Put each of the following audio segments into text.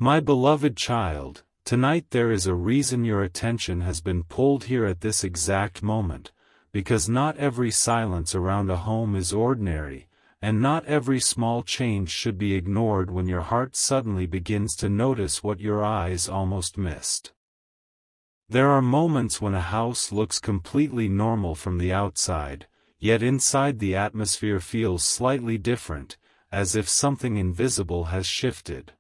My beloved child, tonight there is a reason your attention has been pulled here at this exact moment, because not every silence around a home is ordinary, and not every small change should be ignored when your heart suddenly begins to notice what your eyes almost missed. There are moments when a house looks completely normal from the outside, yet inside the atmosphere feels slightly different, as if something invisible has shifted.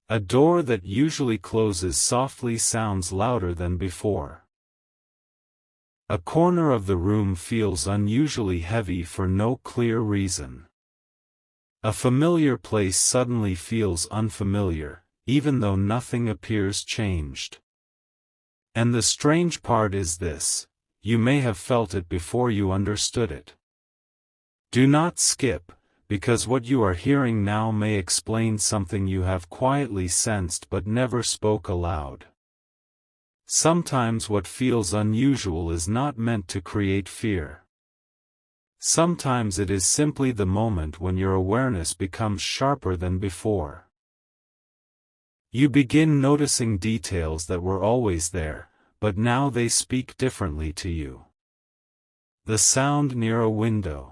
A door that usually closes softly sounds louder than before. A corner of the room feels unusually heavy for no clear reason. A familiar place suddenly feels unfamiliar, even though nothing appears changed. And the strange part is this: you may have felt it before you understood it. Do not skip, because what you are hearing now may explain something you have quietly sensed but never spoke aloud. Sometimes what feels unusual is not meant to create fear. Sometimes it is simply the moment when your awareness becomes sharper than before. You begin noticing details that were always there, but now they speak differently to you. The sound near a window.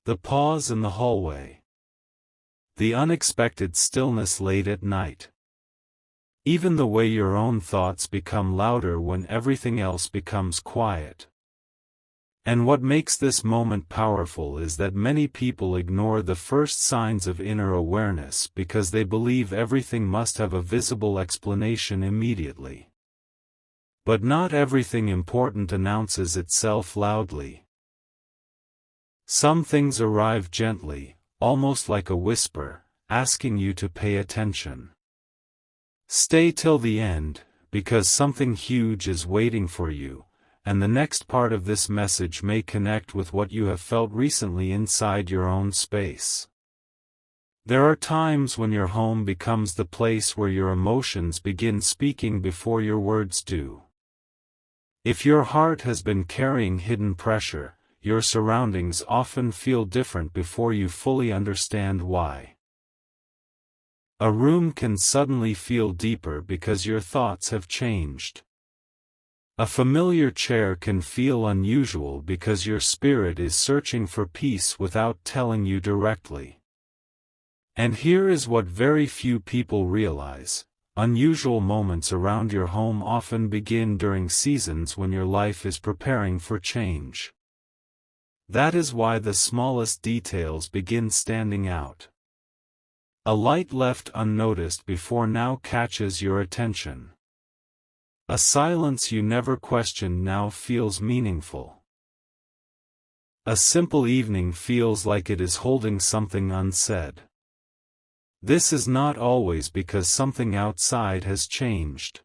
The pause in the hallway. The unexpected stillness late at night. Even the way your own thoughts become louder when everything else becomes quiet. And what makes this moment powerful is that many people ignore the first signs of inner awareness because they believe everything must have a visible explanation immediately. But not everything important announces itself loudly. Some things arrive gently, almost like a whisper, asking you to pay attention. Stay till the end, because something huge is waiting for you, and the next part of this message may connect with what you have felt recently inside your own space. There are times when your home becomes the place where your emotions begin speaking before your words do. If your heart has been carrying hidden pressure, your surroundings often feel different before you fully understand why. A room can suddenly feel deeper because your thoughts have changed. A familiar chair can feel unusual because your spirit is searching for peace without telling you directly. And here is what very few people realize: unusual moments around your home often begin during seasons when your life is preparing for change. That is why the smallest details begin standing out. A light left unnoticed before now catches your attention. A silence you never questioned now feels meaningful. A simple evening feels like it is holding something unsaid. This is not always because something outside has changed.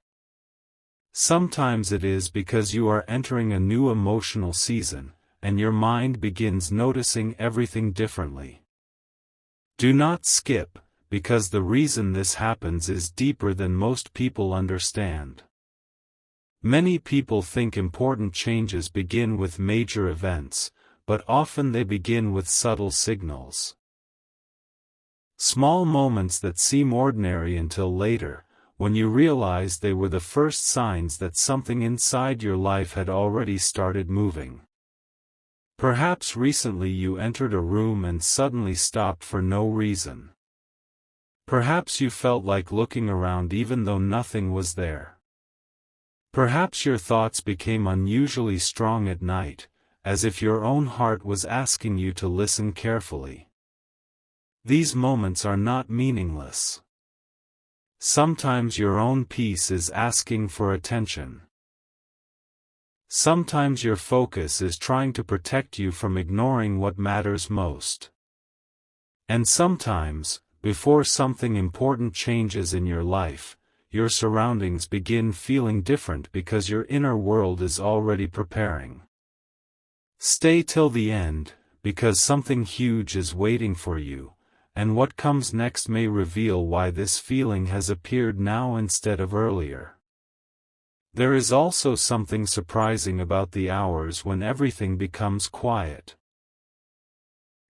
Sometimes it is because you are entering a new emotional season, and your mind begins noticing everything differently. Do not skip, because the reason this happens is deeper than most people understand. Many people think important changes begin with major events, but often they begin with subtle signals. Small moments that seem ordinary until later, when you realize they were the first signs that something inside your life had already started moving. Perhaps recently you entered a room and suddenly stopped for no reason. Perhaps you felt like looking around even though nothing was there. Perhaps your thoughts became unusually strong at night, as if your own heart was asking you to listen carefully. These moments are not meaningless. Sometimes your own peace is asking for attention. Sometimes your focus is trying to protect you from ignoring what matters most. And sometimes, before something important changes in your life, your surroundings begin feeling different because your inner world is already preparing. Stay till the end, because something huge is waiting for you, and what comes next may reveal why this feeling has appeared now instead of earlier. There is also something surprising about the hours when everything becomes quiet.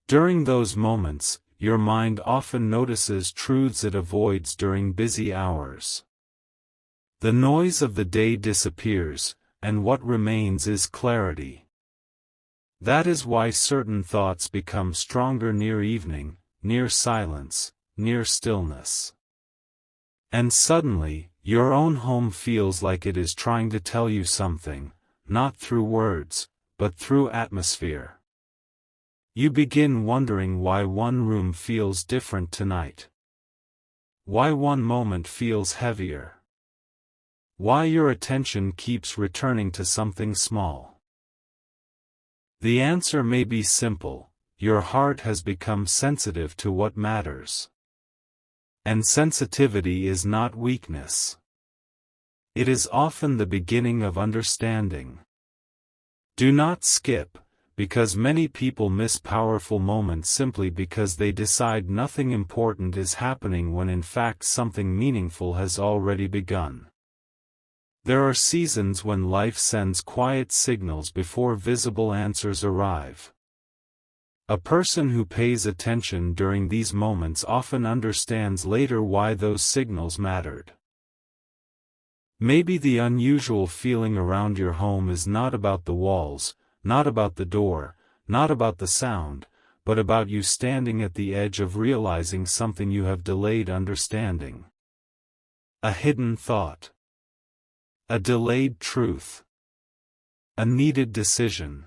During those moments, your mind often notices truths it avoids during busy hours. The noise of the day disappears, and what remains is clarity. That is why certain thoughts become stronger near evening, near silence, near stillness. And suddenly, your own home feels like it is trying to tell you something, not through words, but through atmosphere. You begin wondering why one room feels different tonight. Why one moment feels heavier. Why your attention keeps returning to something small. The answer may be simple: your heart has become sensitive to what matters. And sensitivity is not weakness. It is often the beginning of understanding. Do not skip, because many people miss powerful moments simply because they decide nothing important is happening when in fact something meaningful has already begun. There are seasons when life sends quiet signals before visible answers arrive. A person who pays attention during these moments often understands later why those signals mattered. Maybe the unusual feeling around your home is not about the walls, not about the door, not about the sound, but about you standing at the edge of realizing something you have delayed understanding. A hidden thought. A delayed truth. A needed decision.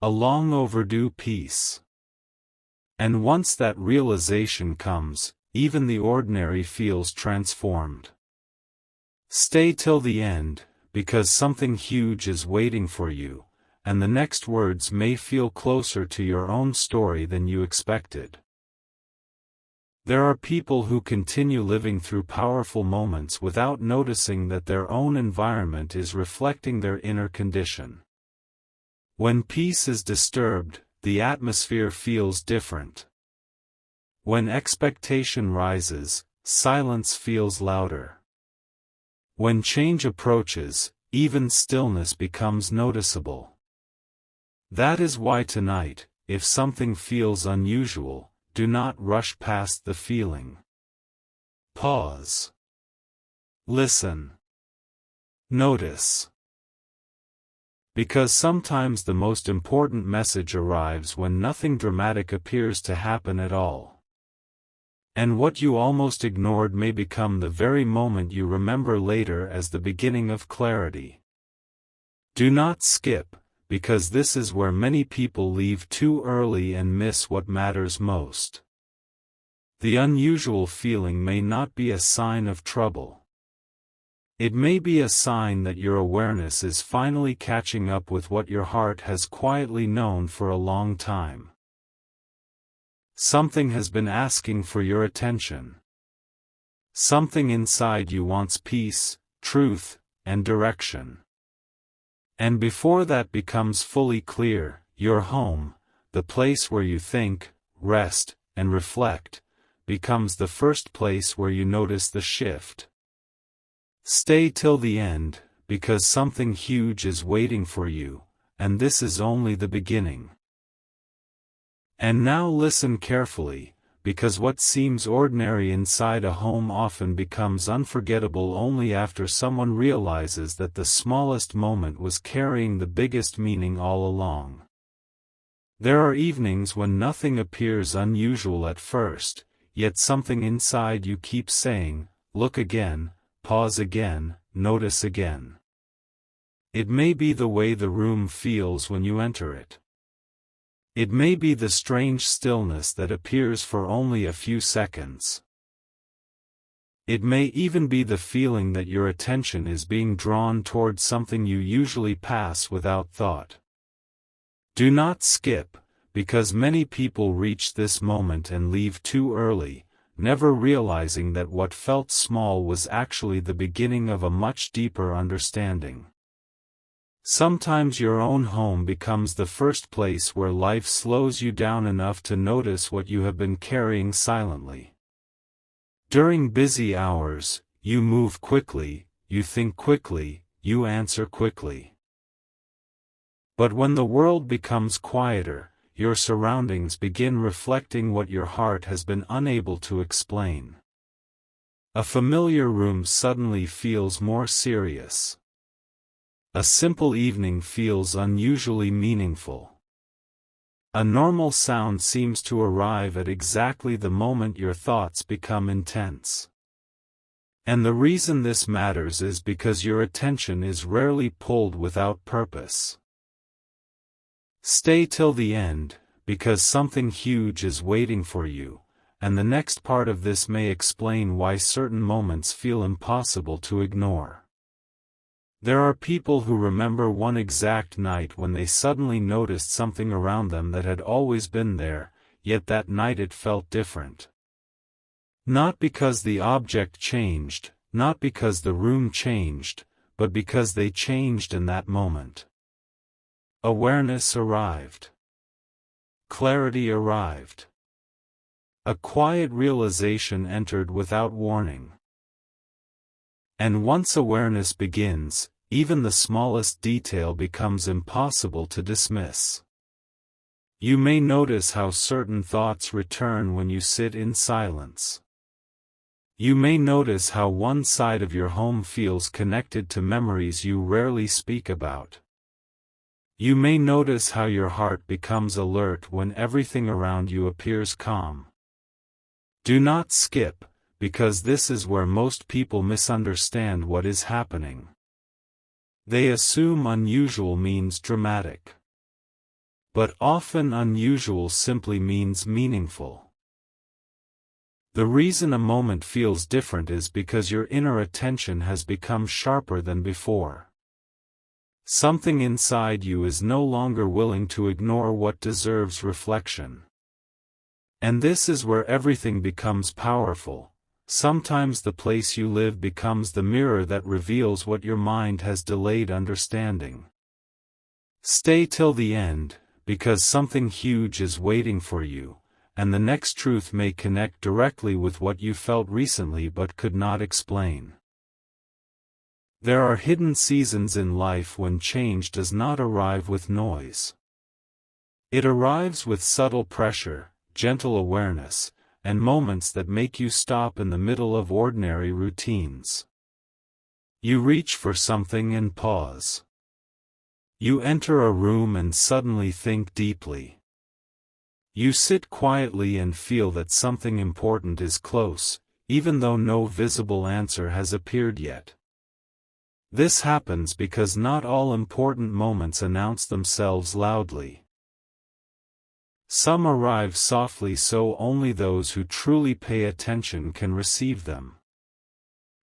A long overdue peace. And once that realization comes, even the ordinary feels transformed. Stay till the end, because something huge is waiting for you, and the next words may feel closer to your own story than you expected. There are people who continue living through powerful moments without noticing that their own environment is reflecting their inner condition. When peace is disturbed, the atmosphere feels different. When expectation rises, silence feels louder. When change approaches, even stillness becomes noticeable. That is why tonight, if something feels unusual, do not rush past the feeling. Pause. Listen. Notice. Because sometimes the most important message arrives when nothing dramatic appears to happen at all. And what you almost ignored may become the very moment you remember later as the beginning of clarity. Do not skip, because this is where many people leave too early and miss what matters most. The unusual feeling may not be a sign of trouble. It may be a sign that your awareness is finally catching up with what your heart has quietly known for a long time. Something has been asking for your attention. Something inside you wants peace, truth, and direction. And before that becomes fully clear, your home, the place where you think, rest, and reflect, becomes the first place where you notice the shift. Stay till the end, because something huge is waiting for you, and this is only the beginning. And now listen carefully, because what seems ordinary inside a home often becomes unforgettable only after someone realizes that the smallest moment was carrying the biggest meaning all along. There are evenings when nothing appears unusual at first, yet something inside you keeps saying, "Look again, pause again, notice again." It may be the way the room feels when you enter it. It may be the strange stillness that appears for only a few seconds. It may even be the feeling that your attention is being drawn towards something you usually pass without thought. Do not skip, because many people reach this moment and leave too early, never realizing that what felt small was actually the beginning of a much deeper understanding. Sometimes your own home becomes the first place where life slows you down enough to notice what you have been carrying silently. During busy hours, you move quickly, you think quickly, you answer quickly. But when the world becomes quieter, your surroundings begin reflecting what your heart has been unable to explain. A familiar room suddenly feels more serious. A simple evening feels unusually meaningful. A normal sound seems to arrive at exactly the moment your thoughts become intense. And the reason this matters is because your attention is rarely pulled without purpose. Stay till the end, because something huge is waiting for you, and the next part of this may explain why certain moments feel impossible to ignore. There are people who remember one exact night when they suddenly noticed something around them that had always been there, yet that night it felt different. Not because the object changed, not because the room changed, but because they changed in that moment. Awareness arrived. Clarity arrived. A quiet realization entered without warning. And once awareness begins, even the smallest detail becomes impossible to dismiss. You may notice how certain thoughts return when you sit in silence. You may notice how one side of your home feels connected to memories you rarely speak about. You may notice how your heart becomes alert when everything around you appears calm. Do not skip, because this is where most people misunderstand what is happening. They assume unusual means dramatic. But often unusual simply means meaningful. The reason a moment feels different is because your inner attention has become sharper than before. Something inside you is no longer willing to ignore what deserves reflection. And this is where everything becomes powerful. Sometimes the place you live becomes the mirror that reveals what your mind has delayed understanding. Stay till the end, because something huge is waiting for you, and the next truth may connect directly with what you felt recently but could not explain. There are hidden seasons in life when change does not arrive with noise. It arrives with subtle pressure, gentle awareness, and moments that make you stop in the middle of ordinary routines. You reach for something and pause. You enter a room and suddenly think deeply. You sit quietly and feel that something important is close, even though no visible answer has appeared yet. This happens because not all important moments announce themselves loudly. Some arrive softly so only those who truly pay attention can receive them.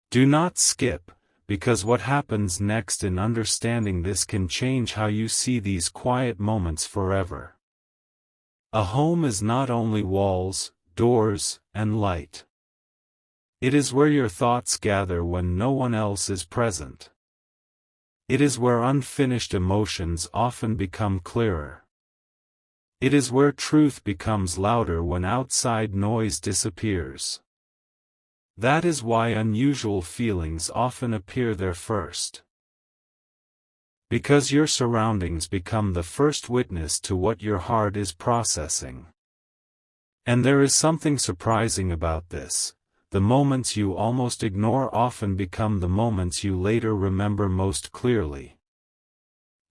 Do not skip, because what happens next in understanding this can change how you see these quiet moments forever. A home is not only walls, doors, and light. It is where your thoughts gather when no one else is present. It is where unfinished emotions often become clearer. It is where truth becomes louder when outside noise disappears. That is why unusual feelings often appear there first. Because your surroundings become the first witness to what your heart is processing. And there is something surprising about this. The moments you almost ignore often become the moments you later remember most clearly.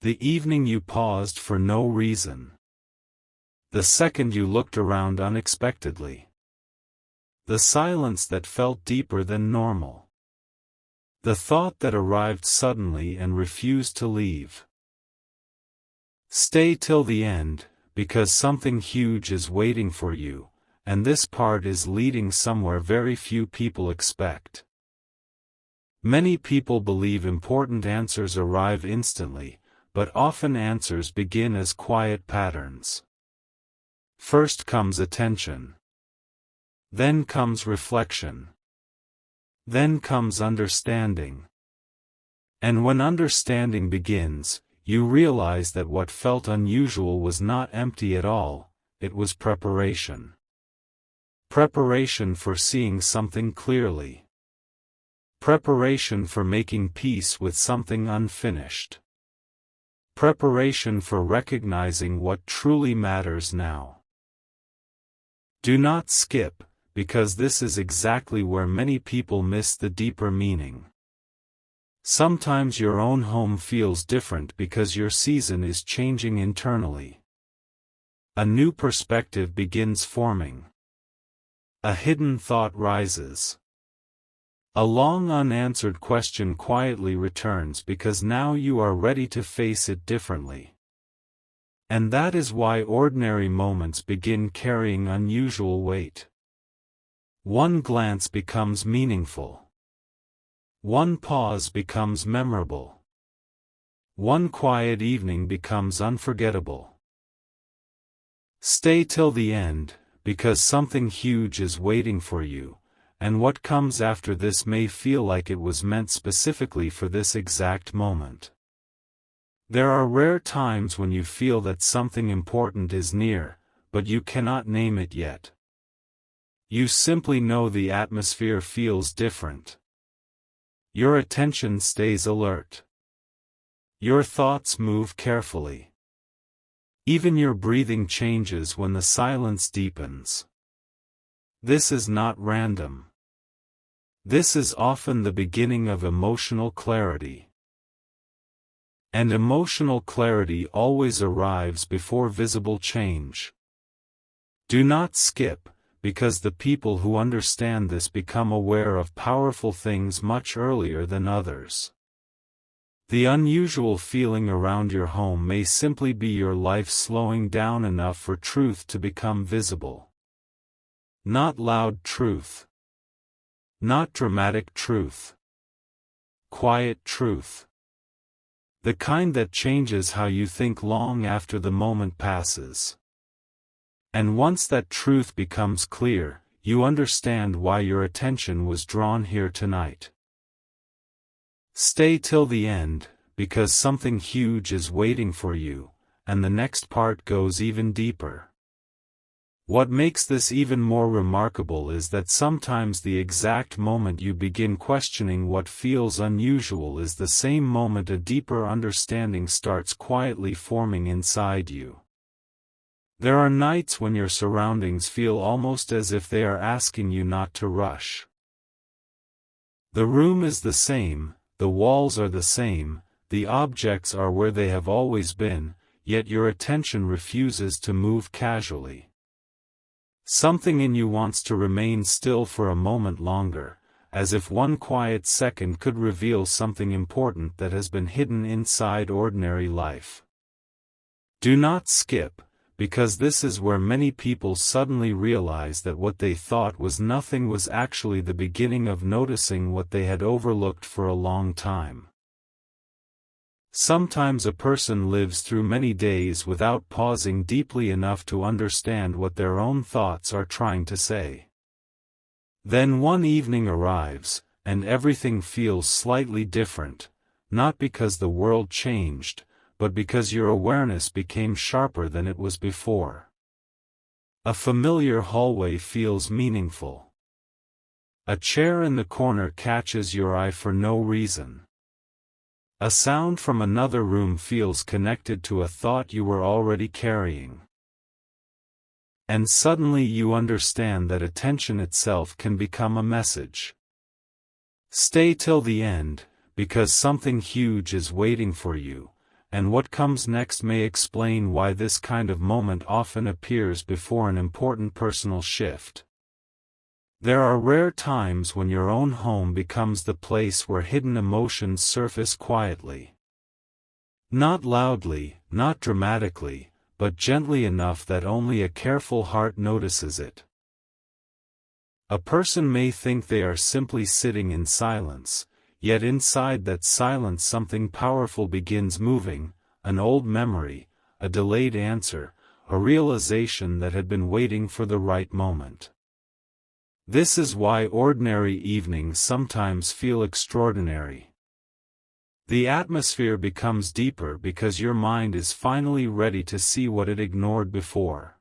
The evening you paused for no reason. The second you looked around unexpectedly. The silence that felt deeper than normal. The thought that arrived suddenly and refused to leave. Stay till the end, because something huge is waiting for you, and this part is leading somewhere very few people expect. Many people believe important answers arrive instantly, but often answers begin as quiet patterns. First comes attention. Then comes reflection. Then comes understanding. And when understanding begins, you realize that what felt unusual was not empty at all, it was preparation. Preparation for seeing something clearly. Preparation for making peace with something unfinished. preparation for recognizing what truly matters now. Do not skip, because this is exactly where many people miss the deeper meaning. Sometimes your own home feels different because your season is changing internally. A new perspective begins forming. A hidden thought rises. A long unanswered question quietly returns because now you are ready to face it differently. And that is why ordinary moments begin carrying unusual weight. One glance becomes meaningful. One pause becomes memorable. One quiet evening becomes unforgettable. Stay till the end, because something huge is waiting for you, and what comes after this may feel like it was meant specifically for this exact moment. There are rare times when you feel that something important is near, but you cannot name it yet. You simply know the atmosphere feels different. Your attention stays alert. Your thoughts move carefully. Even your breathing changes when the silence deepens. This is not random. This is often the beginning of emotional clarity. And emotional clarity always arrives before visible change. Do not skip, because the people who understand this become aware of powerful things much earlier than others. The unusual feeling around your home may simply be your life slowing down enough for truth to become visible. Not loud truth. Not dramatic truth. Quiet truth. The kind that changes how you think long after the moment passes. And once that truth becomes clear, you understand why your attention was drawn here tonight. Stay till the end, because something huge is waiting for you, and the next part goes even deeper. What makes this even more remarkable is that sometimes the exact moment you begin questioning what feels unusual is the same moment a deeper understanding starts quietly forming inside you. There are nights when your surroundings feel almost as if they are asking you not to rush. The room is the same, the walls are the same, the objects are where they have always been, yet your attention refuses to move casually. Something in you wants to remain still for a moment longer, as if one quiet second could reveal something important that has been hidden inside ordinary life. Do not skip, because this is where many people suddenly realize that what they thought was nothing was actually the beginning of noticing what they had overlooked for a long time. Sometimes a person lives through many days without pausing deeply enough to understand what their own thoughts are trying to say. Then one evening arrives, and everything feels slightly different, not because the world changed, but because your awareness became sharper than it was before. A familiar hallway feels meaningful. A chair in the corner catches your eye for no reason. A sound from another room feels connected to a thought you were already carrying. And suddenly you understand that attention itself can become a message. Stay till the end, because something huge is waiting for you, and what comes next may explain why this kind of moment often appears before an important personal shift. There are rare times when your own home becomes the place where hidden emotions surface quietly. Not loudly, not dramatically, but gently enough that only a careful heart notices it. A person may think they are simply sitting in silence, yet inside that silence something powerful begins moving, an old memory, a delayed answer, a realization that had been waiting for the right moment. This is why ordinary evenings sometimes feel extraordinary. The atmosphere becomes deeper because your mind is finally ready to see what it ignored before.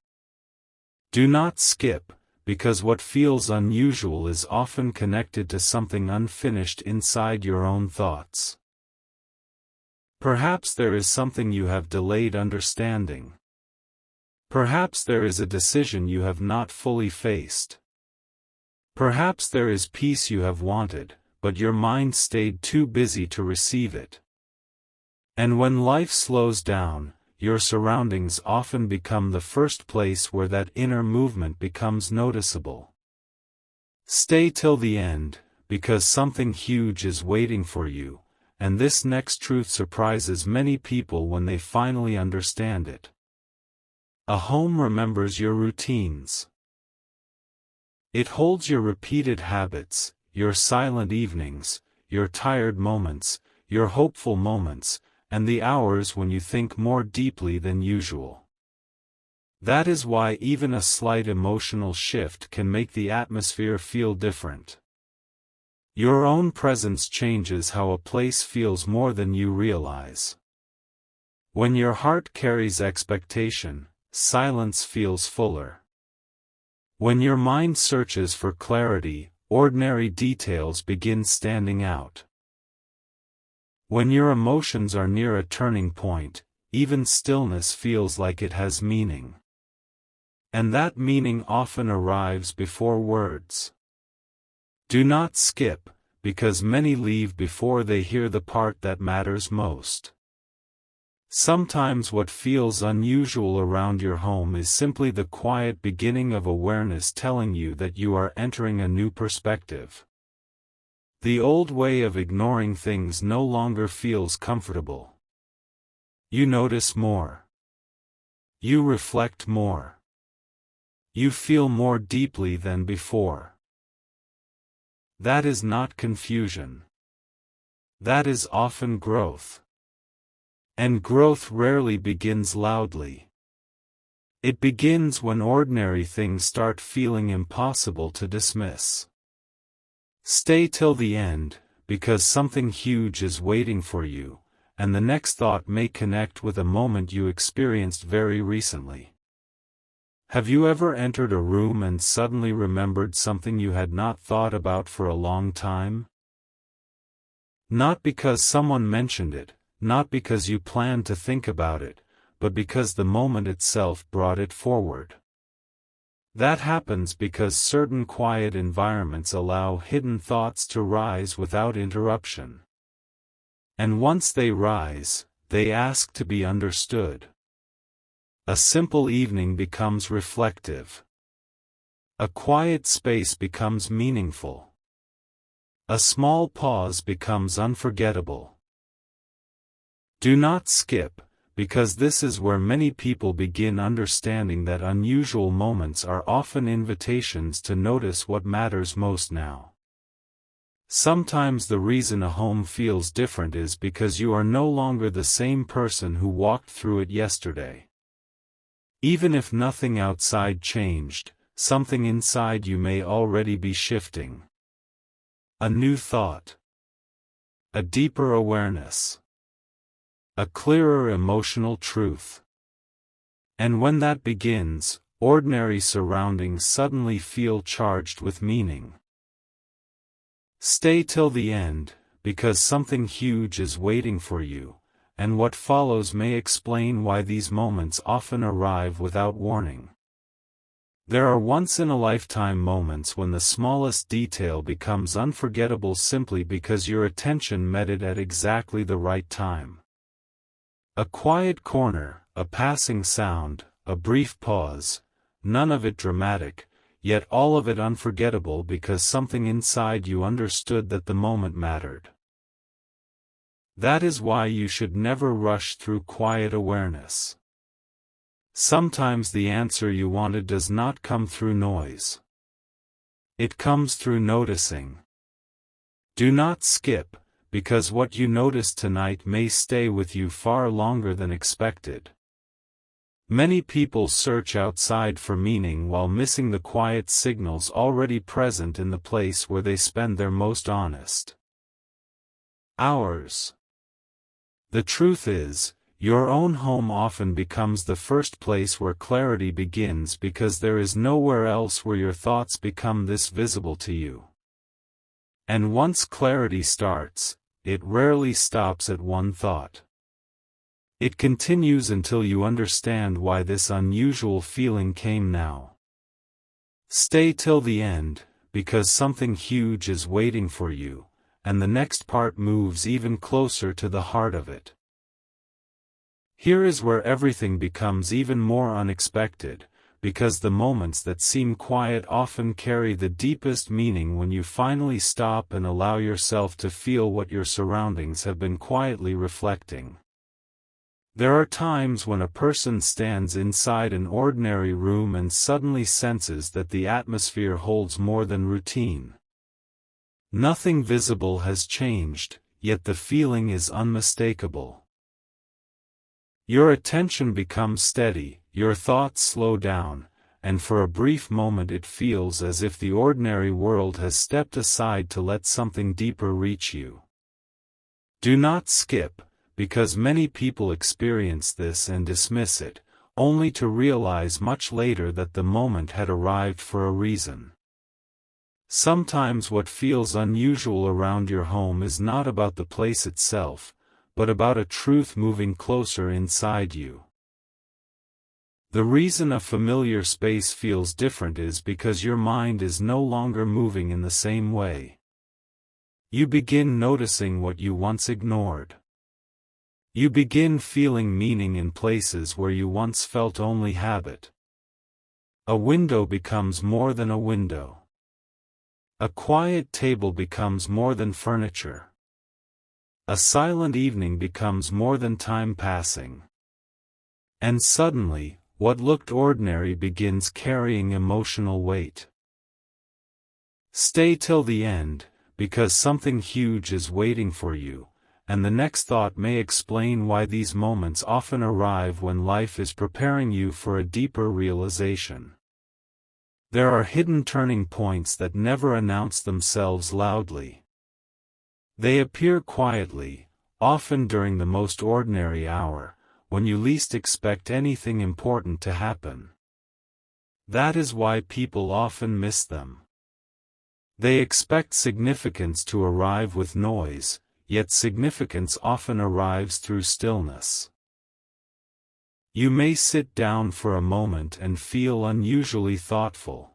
Do not skip, because what feels unusual is often connected to something unfinished inside your own thoughts. Perhaps there is something you have delayed understanding. Perhaps there is a decision you have not fully faced. Perhaps there is peace you have wanted, but your mind stayed too busy to receive it. And when life slows down, your surroundings often become the first place where that inner movement becomes noticeable. Stay till the end, because something huge is waiting for you, and this next truth surprises many people when they finally understand it. A home remembers your routines. It holds your repeated habits, your silent evenings, your tired moments, your hopeful moments, and the hours when you think more deeply than usual. That is why even a slight emotional shift can make the atmosphere feel different. Your own presence changes how a place feels more than you realize. When your heart carries expectation, silence feels fuller. When your mind searches for clarity, ordinary details begin standing out. When your emotions are near a turning point, even stillness feels like it has meaning. And that meaning often arrives before words. Do not skip, because many leave before they hear the part that matters most. Sometimes what feels unusual around your home is simply the quiet beginning of awareness telling you that you are entering a new perspective. The old way of ignoring things no longer feels comfortable. You notice more. You reflect more. You feel more deeply than before. That is not confusion. That is often growth. And growth rarely begins loudly. It begins when ordinary things start feeling impossible to dismiss. Stay till the end, because something huge is waiting for you, and the next thought may connect with a moment you experienced very recently. Have you ever entered a room and suddenly remembered something you had not thought about for a long time? Not because someone mentioned it, not because you planned to think about it, but because the moment itself brought it forward. That happens because certain quiet environments allow hidden thoughts to rise without interruption. And once they rise, they ask to be understood. A simple evening becomes reflective. A quiet space becomes meaningful. A small pause becomes unforgettable. Do not skip, because this is where many people begin understanding that unusual moments are often invitations to notice what matters most now. Sometimes the reason a home feels different is because you are no longer the same person who walked through it yesterday. Even if nothing outside changed, something inside you may already be shifting. A new thought. A deeper awareness. A clearer emotional truth. And when that begins, ordinary surroundings suddenly feel charged with meaning. Stay till the end, because something huge is waiting for you, and what follows may explain why these moments often arrive without warning. There are once-in-a-lifetime moments when the smallest detail becomes unforgettable simply because your attention met it at exactly the right time. A quiet corner, a passing sound, a brief pause, none of it dramatic, yet all of it unforgettable because something inside you understood that the moment mattered. That is why you should never rush through quiet awareness. Sometimes the answer you wanted does not come through noise. It comes through noticing. Do not skip, because what you notice tonight may stay with you far longer than expected. Many people search outside for meaning while missing the quiet signals already present in the place where they spend their most honest hours. The truth is, your own home often becomes the first place where clarity begins because there is nowhere else where your thoughts become this visible to you. And once clarity starts, it rarely stops at one thought. It continues until you understand why this unusual feeling came now. Stay till the end, because something huge is waiting for you, and the next part moves even closer to the heart of it. Here is where everything becomes even more unexpected, because the moments that seem quiet often carry the deepest meaning when you finally stop and allow yourself to feel what your surroundings have been quietly reflecting. There are times when a person stands inside an ordinary room and suddenly senses that the atmosphere holds more than routine. Nothing visible has changed, yet the feeling is unmistakable. Your attention becomes steady, your thoughts slow down, and for a brief moment it feels as if the ordinary world has stepped aside to let something deeper reach you. Do not skip, because many people experience this and dismiss it, only to realize much later that the moment had arrived for a reason. Sometimes what feels unusual around your home is not about the place itself, but about a truth moving closer inside you. The reason a familiar space feels different is because your mind is no longer moving in the same way. You begin noticing what you once ignored. You begin feeling meaning in places where you once felt only habit. A window becomes more than a window. A quiet table becomes more than furniture. A silent evening becomes more than time passing. And suddenly, what looked ordinary begins carrying emotional weight. Stay till the end, because something huge is waiting for you, and the next thought may explain why these moments often arrive when life is preparing you for a deeper realization. There are hidden turning points that never announce themselves loudly. They appear quietly, often during the most ordinary hour, when you least expect anything important to happen. That is why people often miss them. They expect significance to arrive with noise, yet significance often arrives through stillness. You may sit down for a moment and feel unusually thoughtful.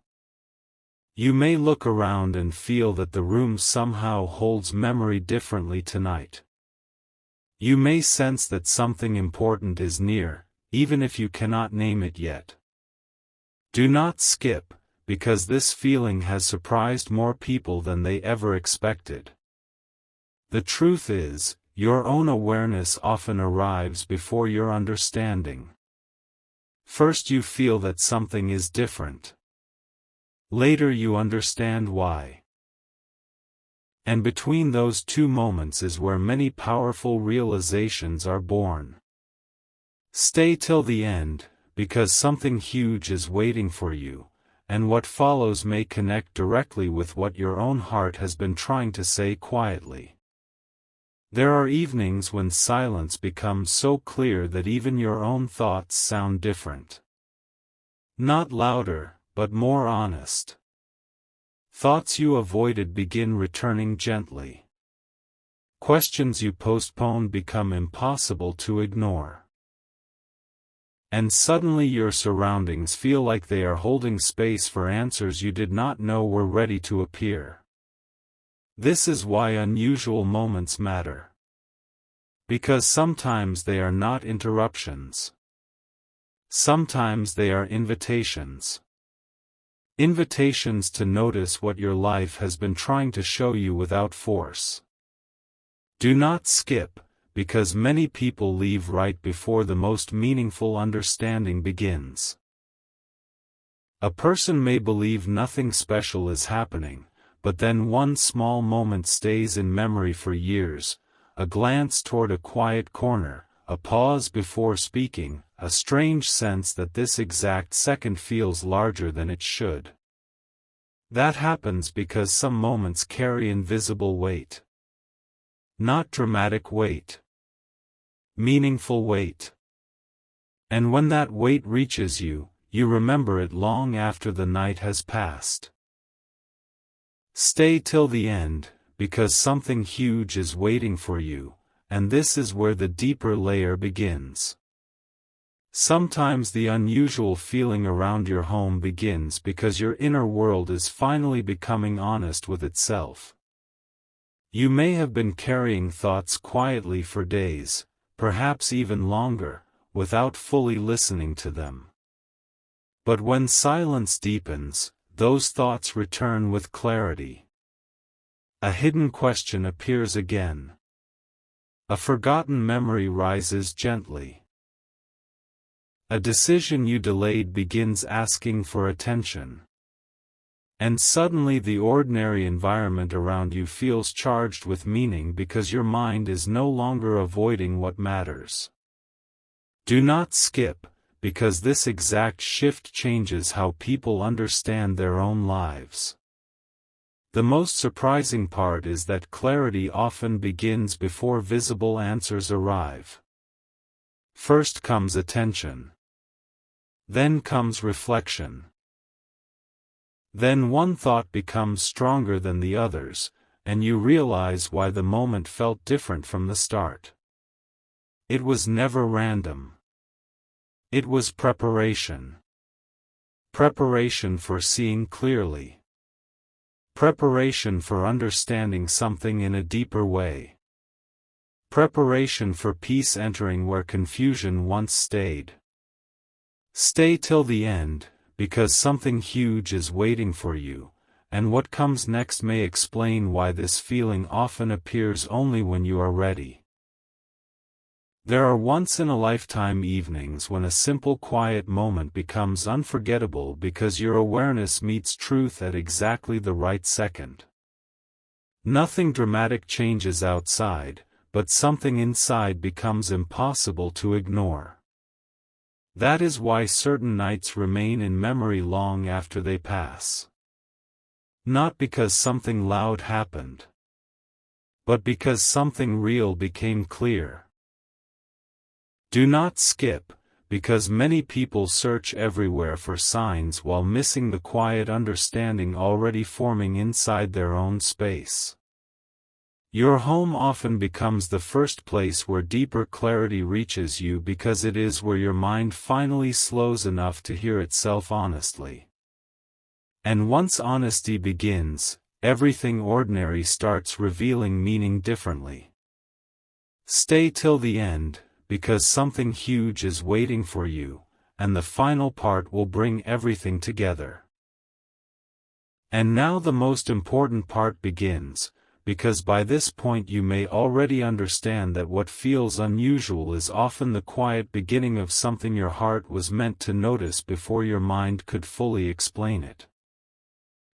You may look around and feel that the room somehow holds memory differently tonight. You may sense that something important is near, even if you cannot name it yet. Do not skip, because this feeling has surprised more people than they ever expected. The truth is, your own awareness often arrives before your understanding. First you feel that something is different. Later you understand why. And between those two moments is where many powerful realizations are born. Stay till the end, because something huge is waiting for you, and what follows may connect directly with what your own heart has been trying to say quietly. There are evenings when silence becomes so clear that even your own thoughts sound different. Not louder, but more honest. Thoughts you avoided begin returning gently. Questions you postponed become impossible to ignore. And suddenly your surroundings feel like they are holding space for answers you did not know were ready to appear. This is why unusual moments matter. Because sometimes they are not interruptions. Sometimes they are invitations. Invitations to notice what your life has been trying to show you without force. Do not skip, because many people leave right before the most meaningful understanding begins. A person may believe nothing special is happening, but then one small moment stays in memory for years, a glance toward a quiet corner, a pause before speaking, a strange sense that this exact second feels larger than it should. That happens because some moments carry invisible weight. Not dramatic weight. Meaningful weight. And when that weight reaches you, you remember it long after the night has passed. Stay till the end, because something huge is waiting for you, and this is where the deeper layer begins. Sometimes the unusual feeling around your home begins because your inner world is finally becoming honest with itself. You may have been carrying thoughts quietly for days, perhaps even longer, without fully listening to them. But when silence deepens, those thoughts return with clarity. A hidden question appears again. A forgotten memory rises gently. A decision you delayed begins asking for attention. And suddenly the ordinary environment around you feels charged with meaning because your mind is no longer avoiding what matters. Do not skip, because this exact shift changes how people understand their own lives. The most surprising part is that clarity often begins before visible answers arrive. First comes attention. Then comes reflection. Then one thought becomes stronger than the others, and you realize why the moment felt different from the start. It was never random. It was preparation. Preparation for seeing clearly. Preparation for understanding something in a deeper way. Preparation for peace entering where confusion once stayed. Stay till the end, because something huge is waiting for you, and what comes next may explain why this feeling often appears only when you are ready. There are once-in-a-lifetime evenings when a simple quiet moment becomes unforgettable because your awareness meets truth at exactly the right second. Nothing dramatic changes outside, but something inside becomes impossible to ignore. That is why certain nights remain in memory long after they pass. Not because something loud happened, but because something real became clear. Do not skip, because many people search everywhere for signs while missing the quiet understanding already forming inside their own space. Your home often becomes the first place where deeper clarity reaches you because it is where your mind finally slows enough to hear itself honestly. And once honesty begins, everything ordinary starts revealing meaning differently. Stay till the end, because something huge is waiting for you, and the final part will bring everything together. And now the most important part begins, because by this point you may already understand that what feels unusual is often the quiet beginning of something your heart was meant to notice before your mind could fully explain it.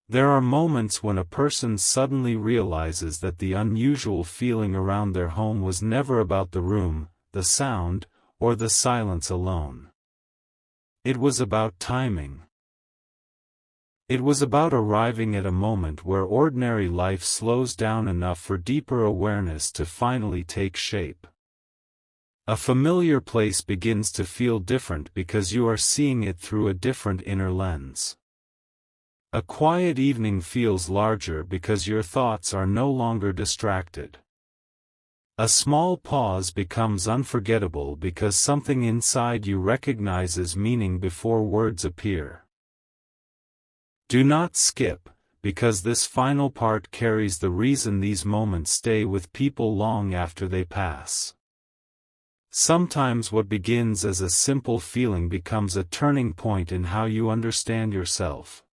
There are moments when a person suddenly realizes that the unusual feeling around their home was never about the room, the sound, or the silence alone. It was about timing. It was about arriving at a moment where ordinary life slows down enough for deeper awareness to finally take shape. A familiar place begins to feel different because you are seeing it through a different inner lens. A quiet evening feels larger because your thoughts are no longer distracted. A small pause becomes unforgettable because something inside you recognizes meaning before words appear. Do not skip, because this final part carries the reason these moments stay with people long after they pass. Sometimes what begins as a simple feeling becomes a turning point in how you understand yourself.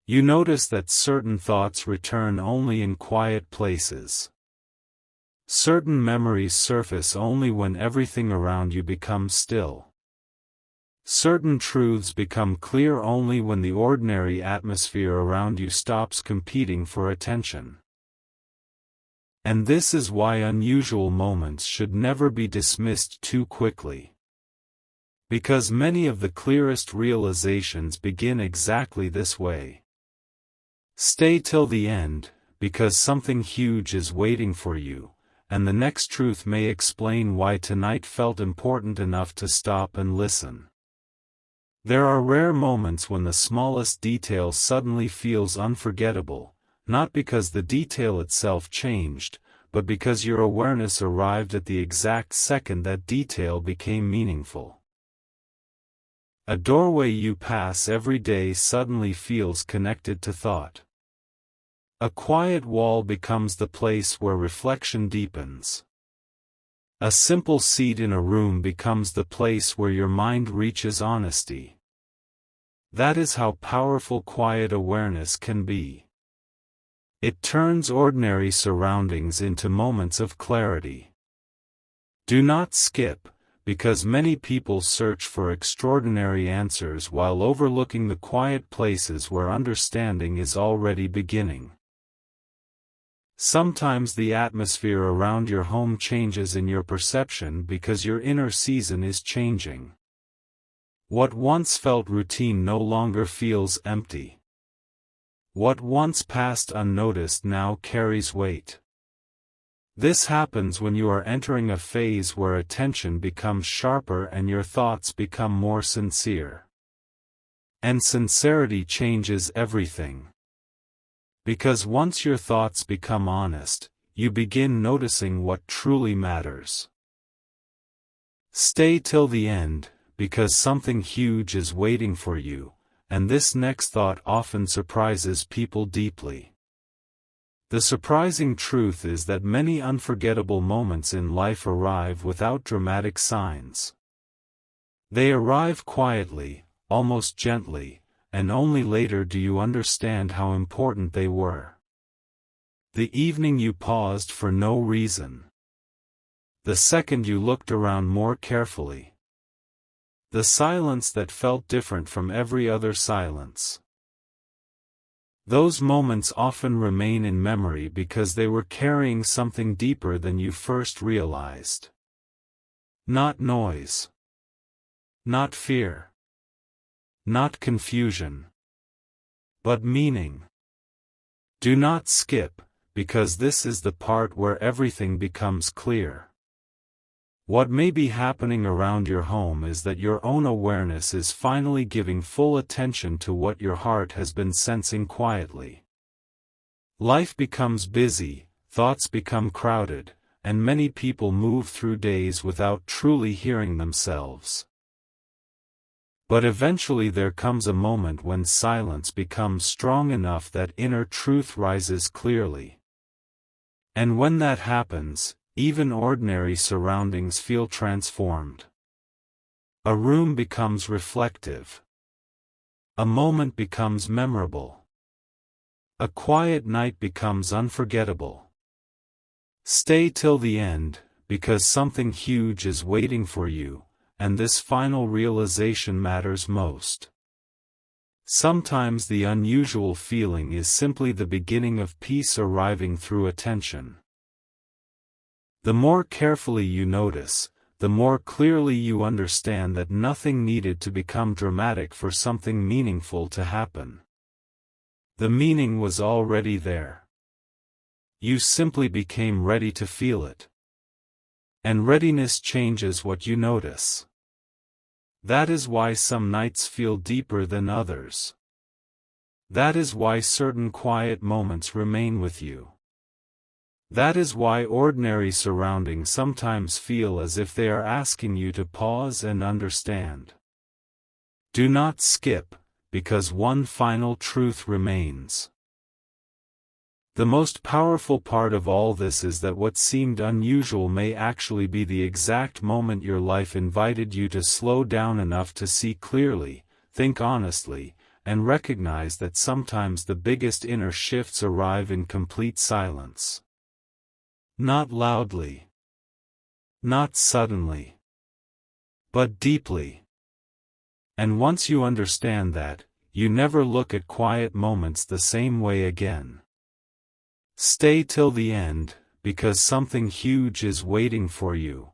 You notice that certain thoughts return only in quiet places. Certain memories surface only when everything around you becomes still. Certain truths become clear only when the ordinary atmosphere around you stops competing for attention. And this is why unusual moments should never be dismissed too quickly. Because many of the clearest realizations begin exactly this way. Stay till the end, because something huge is waiting for you, and the next truth may explain why tonight felt important enough to stop and listen. There are rare moments when the smallest detail suddenly feels unforgettable, not because the detail itself changed, but because your awareness arrived at the exact second that detail became meaningful. A doorway you pass every day suddenly feels connected to thought. A quiet wall becomes the place where reflection deepens. A simple seat in a room becomes the place where your mind reaches honesty. That is how powerful quiet awareness can be. It turns ordinary surroundings into moments of clarity. Do not skip, because many people search for extraordinary answers while overlooking the quiet places where understanding is already beginning. Sometimes the atmosphere around your home changes in your perception because your inner season is changing. What once felt routine no longer feels empty. What once passed unnoticed now carries weight. This happens when you are entering a phase where attention becomes sharper and your thoughts become more sincere. And sincerity changes everything. Because once your thoughts become honest, you begin noticing what truly matters. Stay till the end, because something huge is waiting for you, and this next thought often surprises people deeply. The surprising truth is that many unforgettable moments in life arrive without dramatic signs. They arrive quietly, almost gently, and only later do you understand how important they were. The evening you paused for no reason. The second you looked around more carefully. The silence that felt different from every other silence. Those moments often remain in memory because they were carrying something deeper than you first realized. Not noise. Not fear. Not confusion. But meaning. Do not skip, because this is the part where everything becomes clear. What may be happening around your home is that your own awareness is finally giving full attention to what your heart has been sensing quietly. Life becomes busy, thoughts become crowded, and many people move through days without truly hearing themselves. But eventually there comes a moment when silence becomes strong enough that inner truth rises clearly. And when that happens, even ordinary surroundings feel transformed. A room becomes reflective. A moment becomes memorable. A quiet night becomes unforgettable. Stay till the end, because something huge is waiting for you, and this final realization matters most. Sometimes the unusual feeling is simply the beginning of peace arriving through attention. The more carefully you notice, the more clearly you understand that nothing needed to become dramatic for something meaningful to happen. The meaning was already there. You simply became ready to feel it. And readiness changes what you notice. That is why some nights feel deeper than others. That is why certain quiet moments remain with you. That is why ordinary surroundings sometimes feel as if they are asking you to pause and understand. Do not skip, because one final truth remains. The most powerful part of all this is that what seemed unusual may actually be the exact moment your life invited you to slow down enough to see clearly, think honestly, and recognize that sometimes the biggest inner shifts arrive in complete silence. Not loudly. Not suddenly. But deeply. And once you understand that, you never look at quiet moments the same way again. Stay till the end, because something huge is waiting for you.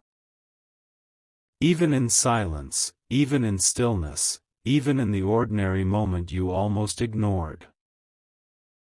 Even in silence, even in stillness, even in the ordinary moment you almost ignored.